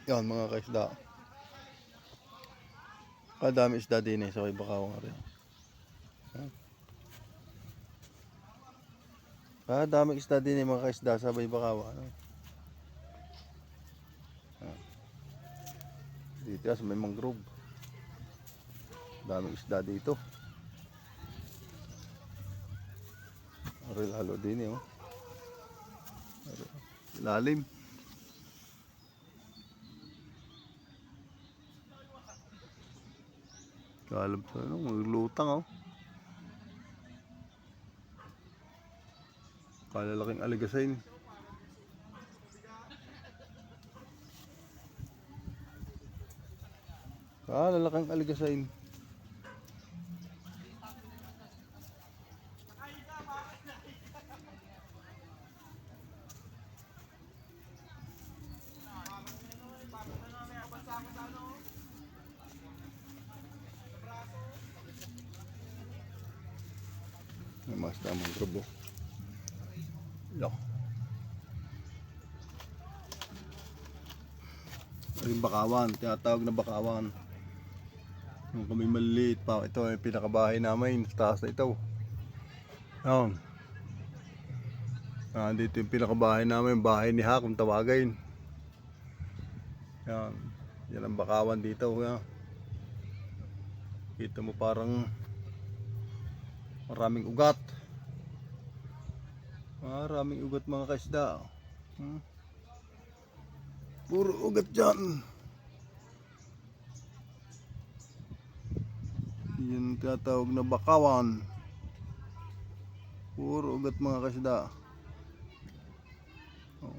Yan mga kaisda. Kadami isda din eh. So ibakaw nga rin. Kadami isda din eh mga kaisda sa ibakaw. Ano? Dito sa may mangrove. Daming isda dito. Lalo din eh. Oh. Lalim. Kalab sa ano, maglutang oh. Kalalaking aligasain. Kalalaking aligasain. Mas tamang grubo. Yo. Yung bakawan, tinatawag na bakawan. Yung kami maliit pa, ito ay pinakabahay namin, taas na ito. Yan. Dito yung pinakabahay namin, bahay ni Ha kung tawagin. Yan. Yan ang bakawan dito. Yan. Kita mo parang maraming ugat. Maraming ugat mga kaisda. Puro ugat dyan. Yan tinatawag na bakawan. Puro ugat mga kaisda. Oh.